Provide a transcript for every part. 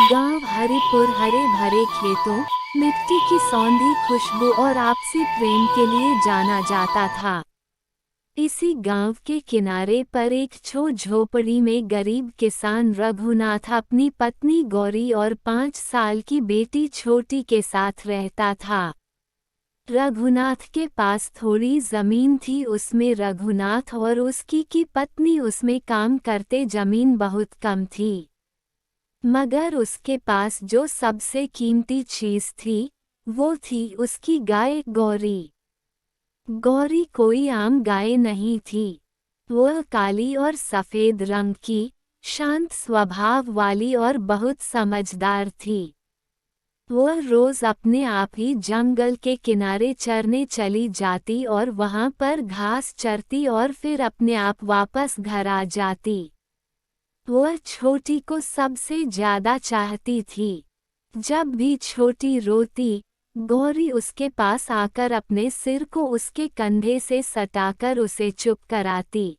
गांव हरिपुर हरे भरे खेतों, मिट्टी की सौंधी खुशबू और आपसी प्रेम के लिए जाना जाता था। इसी गांव के किनारे पर एक झोपड़ी में गरीब किसान रघुनाथ अपनी पत्नी गौरी और 5 साल की बेटी छोटी के साथ रहता था। रघुनाथ के पास थोड़ी जमीन थी, उसमें रघुनाथ और उसकी की पत्नी उसमें काम करते, जमीन बहुत कम थी। मगर उसके पास जो सबसे कीमती चीज थी वो थी उसकी गाय गौरी। गौरी कोई आम गाय नहीं थी, वह काली और सफेद रंग की, शांत स्वभाव वाली और बहुत समझदार थी। वह रोज अपने आप ही जंगल के किनारे चरने चली जाती और वहां पर घास चरती और फिर अपने आप वापस घर आ जाती। वह छोटी को सबसे ज्यादा चाहती थी। जब भी छोटी रोती, गौरी उसके पास आकर अपने सिर को उसके कंधे से सटाकर उसे चुप कराती।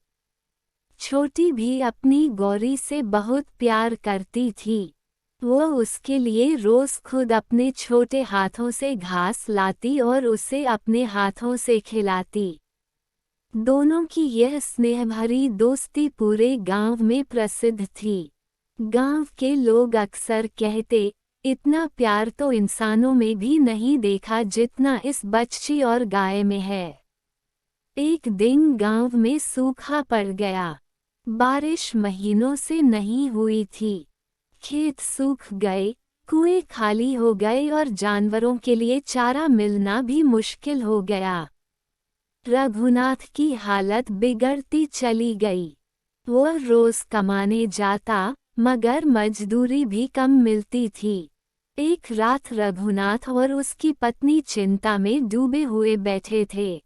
छोटी भी अपनी गौरी से बहुत प्यार करती थी। वह उसके लिए रोज खुद अपने छोटे हाथों से घास लाती और उसे अपने हाथों से खिलाती। दोनों की यह स्नेह भरी दोस्ती पूरे गांव में प्रसिद्ध थी। गांव के लोग अक्सर कहते, इतना प्यार तो इंसानों में भी नहीं देखा जितना इस बच्ची और गाय में है। एक दिन गांव में सूखा पड़ गया। बारिश महीनों से नहीं हुई थी। खेत सूख गए, कुएं खाली हो गए और जानवरों के लिए चारा मिलना भी मुश्किल हो गया। रघुनाथ की हालत बिगड़ती चली गई। वह रोज कमाने जाता, मगर मजदूरी भी कम मिलती थी। एक रात रघुनाथ और उसकी पत्नी चिंता में डूबे हुए बैठे थे।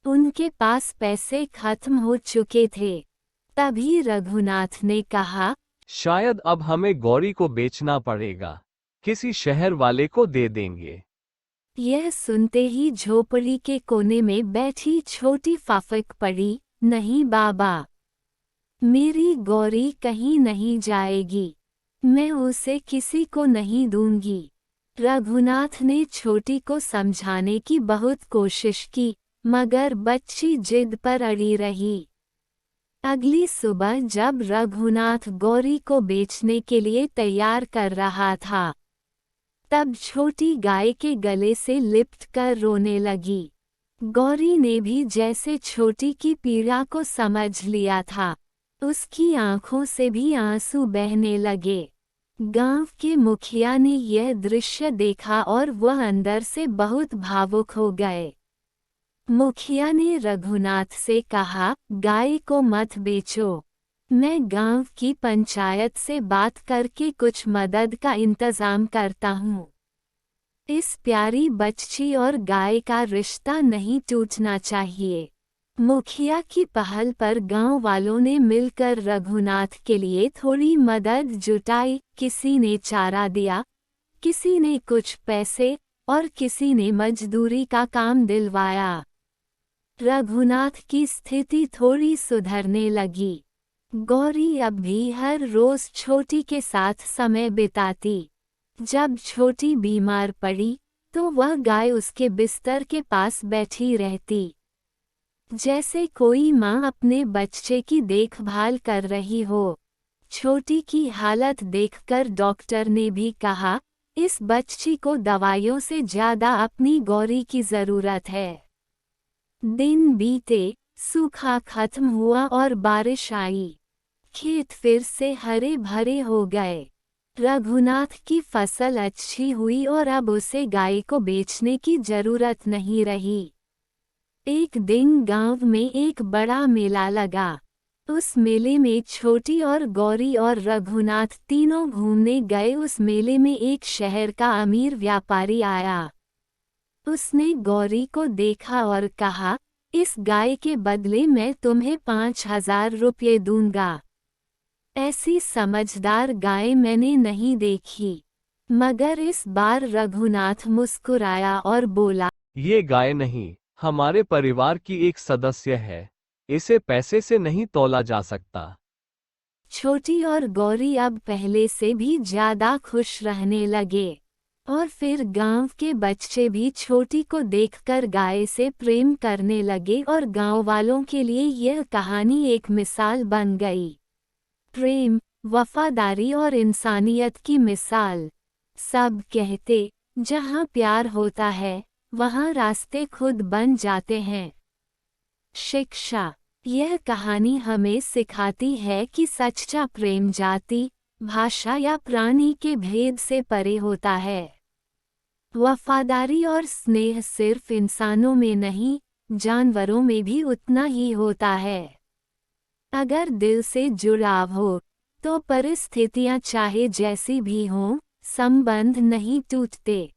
उनके पास पैसे खत्म हो चुके थे। तभी रघुनाथ ने कहा, शायद अब हमें गौरी को बेचना पड़ेगा, किसी शहर वाले को दे देंगे। यह सुनते ही झोपड़ी के कोने में बैठी छोटी फाफक पड़ी, नहीं बाबा, मेरी गौरी कहीं नहीं जाएगी, मैं उसे किसी को नहीं दूंगी। रघुनाथ ने छोटी को समझाने की बहुत कोशिश की, मगर बच्ची जिद पर अड़ी रही। अगली सुबह जब रघुनाथ गौरी को बेचने के लिए तैयार कर रहा था, तब छोटी गाय के गले से लिपट कर रोने लगी। गौरी ने भी जैसे छोटी की पीड़ा को समझ लिया था। उसकी आंखों से भी आंसू बहने लगे। गांव के मुखिया ने यह दृश्य देखा और वह अंदर से बहुत भावुक हो गए। मुखिया ने रघुनाथ से कहा, गाय को मत बेचो, मैं गांव की पंचायत से बात करके कुछ मदद का इंतजाम करता हूँ। इस प्यारी बच्ची और गाय का रिश्ता नहीं टूटना चाहिए। मुखिया की पहल पर गांव वालों ने मिलकर रघुनाथ के लिए थोड़ी मदद जुटाई। किसी ने चारा दिया, किसी ने कुछ पैसे और किसी ने मजदूरी का काम दिलवाया। रघुनाथ की स्थिति थोड़ी सुधरने लगी। गौरी अब भी हर रोज छोटी के साथ समय बिताती। जब छोटी बीमार पड़ी तो वह गाय उसके बिस्तर के पास बैठी रहती, जैसे कोई माँ अपने बच्चे की देखभाल कर रही हो। छोटी की हालत देखकर डॉक्टर ने भी कहा, इस बच्ची को दवाइयों से ज्यादा अपनी गौरी की जरूरत है। दिन बीते, सूखा खत्म हुआ और बारिश आई। खेत फिर से हरे भरे हो गए। रघुनाथ की फसल अच्छी हुई और अब उसे गाय को बेचने की जरूरत नहीं रही। एक दिन गांव में एक बड़ा मेला लगा। उस मेले में छोटी और गौरी और रघुनाथ तीनों घूमने गए। उस मेले में एक शहर का अमीर व्यापारी आया। उसने गौरी को देखा और कहा, इस गाय के बदले मैं तुम्हें 5,000 रुपये दूंगा। ऐसी समझदार गाय मैंने नहीं देखी। मगर इस बार रघुनाथ मुस्कुराया और बोला, ये गाय नहीं, हमारे परिवार की एक सदस्य है, इसे पैसे से नहीं तौला जा सकता। छोटी और गौरी अब पहले से भी ज्यादा खुश रहने लगे। और फिर गांव के बच्चे भी छोटी को देखकर गाय से प्रेम करने लगे और गांव वालों के लिए यह कहानी एक मिसाल बन गई। प्रेम, वफादारी और इंसानियत की मिसाल। सब कहते, जहाँ प्यार होता है वहाँ रास्ते खुद बन जाते हैं। शिक्षा। यह कहानी हमें सिखाती है कि सच्चा प्रेम जाति, भाषा या प्राणी के भेद से परे होता है। वफादारी और स्नेह सिर्फ इंसानों में नहीं, जानवरों में भी उतना ही होता है। अगर दिल से जुड़ाव हो तो परिस्थितियां चाहे जैसी भी हों, संबंध नहीं टूटते।